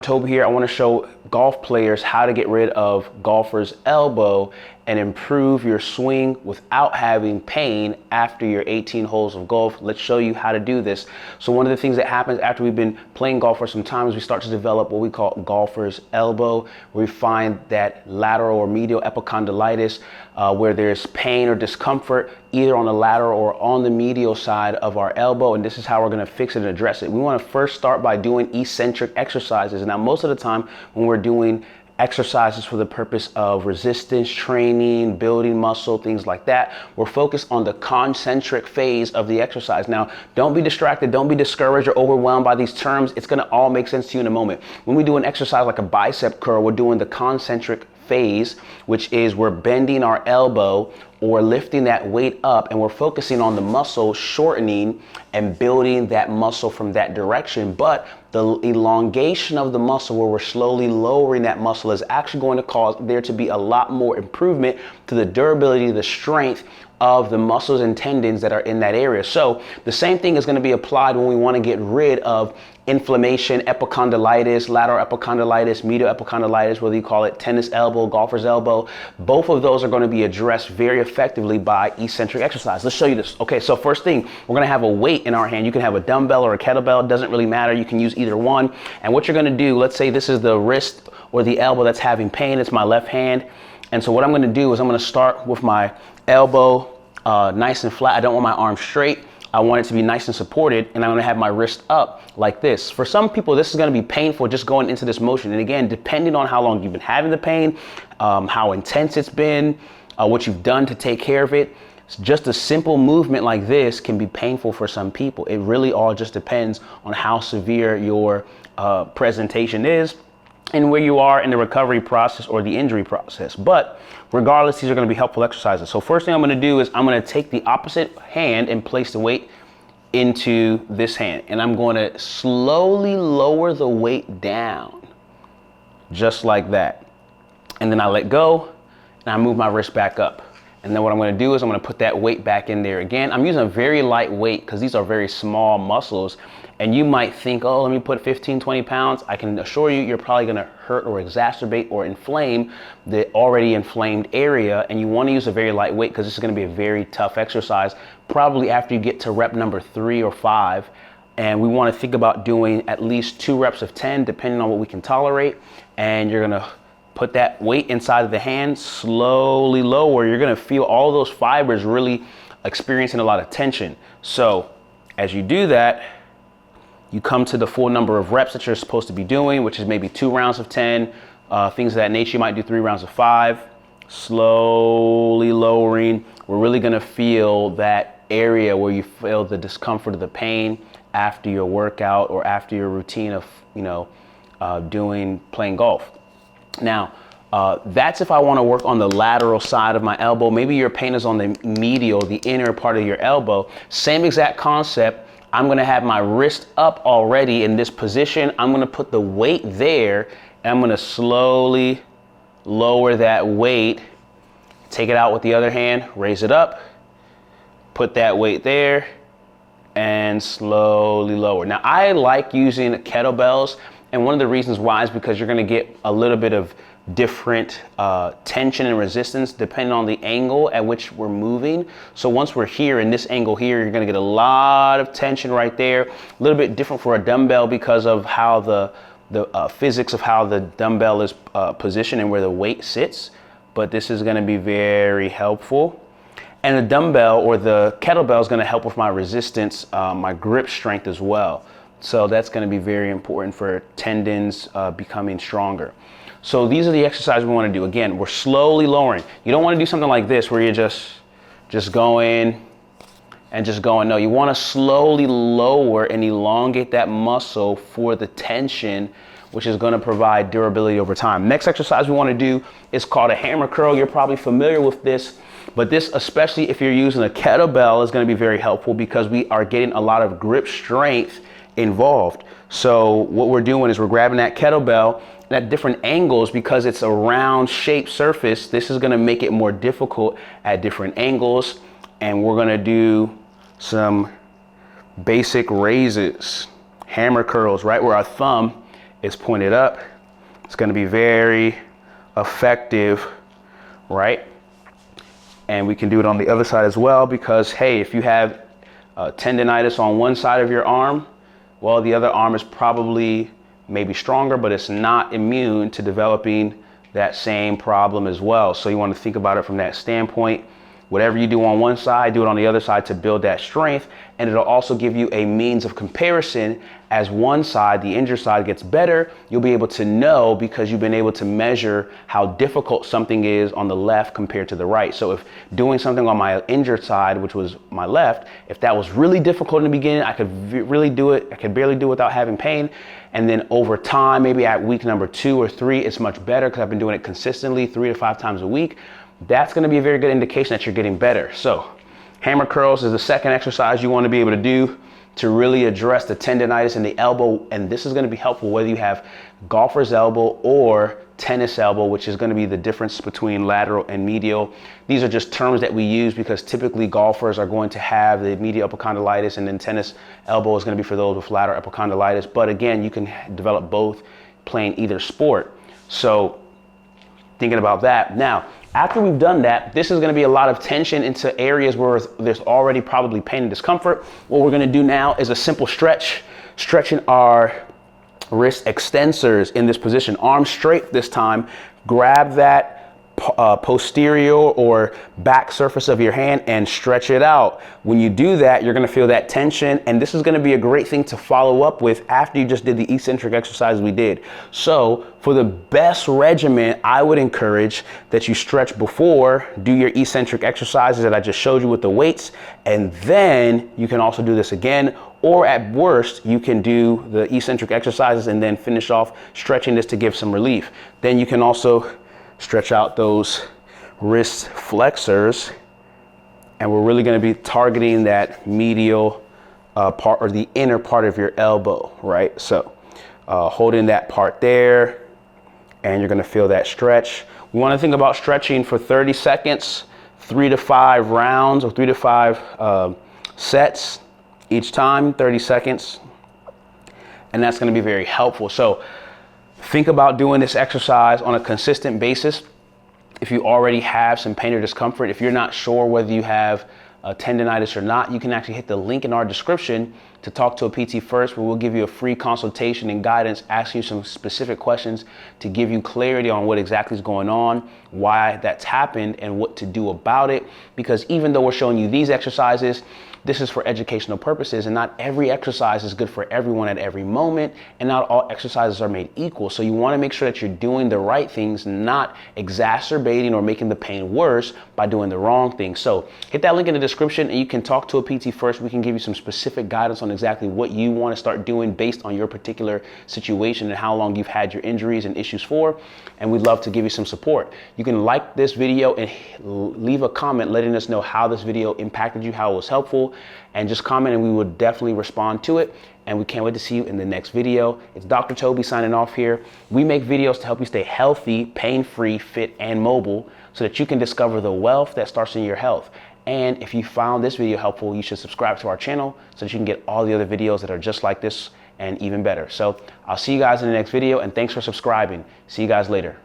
Toby here. I want to show golf players how to get rid of golfer's elbow and improve your swing without having pain after your 18 holes of golf. Let's show you how to do this. So one of the things that happens after we've been playing golf for some time is we start to develop what we call golfer's elbow. We find that lateral or medial epicondylitis where there's pain or discomfort either on the lateral or on the medial side of our elbow, and this is how we're going to fix it and address it. We want to first start by doing eccentric exercises. Now, most of the time when we're doing exercises for the purpose of resistance training, building muscle, things like that, we're focused on the concentric phase of the exercise. Now, don't be distracted, don't be discouraged or overwhelmed by these terms. It's going to all make sense to you in a moment. When we do an exercise like a bicep curl, we're doing the concentric phase, which is we're bending our elbow or lifting that weight up, and we're focusing on the muscle shortening and building that muscle from that direction. But the elongation of the muscle, where we're slowly lowering that muscle, is actually going to cause there to be a lot more improvement to the durability, the strength of the muscles and tendons that are in that area. So the same thing is going to be applied when we want to get rid of inflammation, epicondylitis, lateral epicondylitis, medial epicondylitis, whether you call it tennis elbow, golfer's elbow. Both of those are going to be addressed very effectively by eccentric exercise. Let's show you this. Okay, so first thing, we're going to have a weight in our hand. You can have a dumbbell or a kettlebell, it doesn't really matter. You can use either one. And what you're going to do, let's say this is the wrist or the elbow that's having pain. It's my left hand. And so what I'm going to do is I'm going to start with my elbow nice and flat. I don't want my arm straight. I want it to be nice and supported, and I'm going to have my wrist up like this. For some people, this is going to be painful just going into this motion. And again, depending on how long you've been having the pain, how intense it's been, what you've done to take care of it, just a simple movement like this can be painful for some people. It really all just depends on how severe your presentation is and where you are in the recovery process or the injury process. But regardless, these are going to be helpful exercises. So first thing I'm going to do is I'm going to take the opposite hand and place the weight into this hand. And I'm going to slowly lower the weight down, just like that. And then I let go and I move my wrist back up. And then what I'm going to do is I'm going to put that weight back in there again. I'm using a very light weight because these are very small muscles. And you might think, oh, let me put 15, 20 pounds. I can assure you, you're probably going to hurt or exacerbate or inflame the already inflamed area. And you want to use a very light weight because this is going to be a very tough exercise, probably after you get to rep number 3 or 5. And we want to think about doing at least 2 reps of 10, depending on what we can tolerate. And you're going to put that weight inside of the hand, slowly lower. You're going to feel all those fibers really experiencing a lot of tension. So as you do that, you come to the full number of reps that you're supposed to be doing, which is maybe 2 rounds of 10, things of that nature. You might do 3 rounds of 5, slowly lowering. We're really going to feel that area where you feel the discomfort of the pain after your workout or after your routine of, playing golf. Now, that's if I want to work on the lateral side of my elbow. Maybe your pain is on the medial, the inner part of your elbow. Same exact concept. I'm going to have my wrist up already in this position. I'm going to put the weight there, and I'm going to slowly lower that weight. Take it out with the other hand, raise it up, put that weight there, and slowly lower. Now, I like using kettlebells, and one of the reasons why is because you're going to get a little bit of different tension and resistance depending on the angle at which we're moving. So once we're here in this angle here, you're going to get a lot of tension right there. A little bit different for a dumbbell because of how the physics of how the dumbbell is positioned and where the weight sits. But this is going to be very helpful. And the dumbbell or the kettlebell is going to help with my resistance, my grip strength as well. So that's going to be very important for tendons becoming stronger. So these are the exercises we want to do. Again, we're slowly lowering. You don't want to do something like this where you're just going and just going. No, you want to slowly lower and elongate that muscle for the tension, which is going to provide durability over time. Next exercise we want to do is called a hammer curl. You're probably familiar with this, but this, especially if you're using a kettlebell, is going to be very helpful because we are getting a lot of grip strength involved. So what we're doing is we're grabbing that kettlebell at different angles because it's a round shaped surface. This is going to make it more difficult at different angles. And we're going to do some basic raises, hammer curls, right where our thumb is pointed up. It's going to be very effective, right? And we can do it on the other side as well, because hey, if you have tendonitis on one side of your arm, well, the other arm is probably maybe stronger, but it's not immune to developing that same problem as well. So you want to think about it from that standpoint. Whatever you do on one side, do it on the other side to build that strength. And it'll also give you a means of comparison. As one side, the injured side, gets better, you'll be able to know, because you've been able to measure how difficult something is on the left compared to the right. So if doing something on my injured side, which was my left, if that was really difficult in the beginning, I could really do it. I could barely do it without having pain. And then over time, maybe at week number 2 or 3, it's much better because I've been doing it consistently 3 to 5 times a week. That's going to be a very good indication that you're getting better. So hammer curls is the second exercise you want to be able to do to really address the tendonitis in the elbow. And this is going to be helpful whether you have golfer's elbow or tennis elbow, which is going to be the difference between lateral and medial. These are just terms that we use because typically golfers are going to have the medial epicondylitis, and then tennis elbow is going to be for those with lateral epicondylitis. But again, you can develop both playing either sport. So thinking about that. Now, after we've done that, this is going to be a lot of tension into areas where there's already probably pain and discomfort. What we're going to do now is a simple stretch, stretching our wrist extensors in this position. Arms straight this time. Grab that posterior or back surface of your hand and stretch it out. When you do that, you're going to feel that tension, and this is going to be a great thing to follow up with after you just did the eccentric exercise we did. So for the best regimen, I would encourage that you stretch before, do your eccentric exercises that I just showed you with the weights, and then you can also do this again. Or at worst, you can do the eccentric exercises and then finish off stretching this to give some relief. Then you can also stretch out those wrist flexors, and we're really going to be targeting that medial part, or the inner part of your elbow, right? So holding that part there, and you're going to feel that stretch. We want to think about stretching for 30 seconds, 3 to 5 rounds, or 3 to 5 sets each time, 30 seconds. And that's going to be very helpful. So think about doing this exercise on a consistent basis. If you already have some pain or discomfort, if you're not sure whether you have tendonitis or not, you can actually hit the link in our description to talk to a PT first, where we'll give you a free consultation and guidance, ask you some specific questions to give you clarity on what exactly is going on, why that's happened, and what to do about it. Because even though we're showing you these exercises, this is for educational purposes, and not every exercise is good for everyone at every moment, and not all exercises are made equal. So you want to make sure that you're doing the right things, not exacerbating or making the pain worse by doing the wrong things. So hit that link in the description, and you can talk to a PT first. We can give you some specific guidance on exactly what you want to start doing based on your particular situation and how long you've had your injuries and issues for, and we'd love to give you some support. You can like this video and leave a comment letting us know how this video impacted you, how it was helpful, and just comment and we will definitely respond to it. And we can't wait to see you in the next video. It's Dr. Toby signing off here. We make videos to help you stay healthy, pain-free, fit, and mobile, so that you can discover the wealth that starts in your health. And if you found this video helpful, you should subscribe to our channel so that you can get all the other videos that are just like this and even better. So I'll see you guys in the next video, and thanks for subscribing. See you guys later.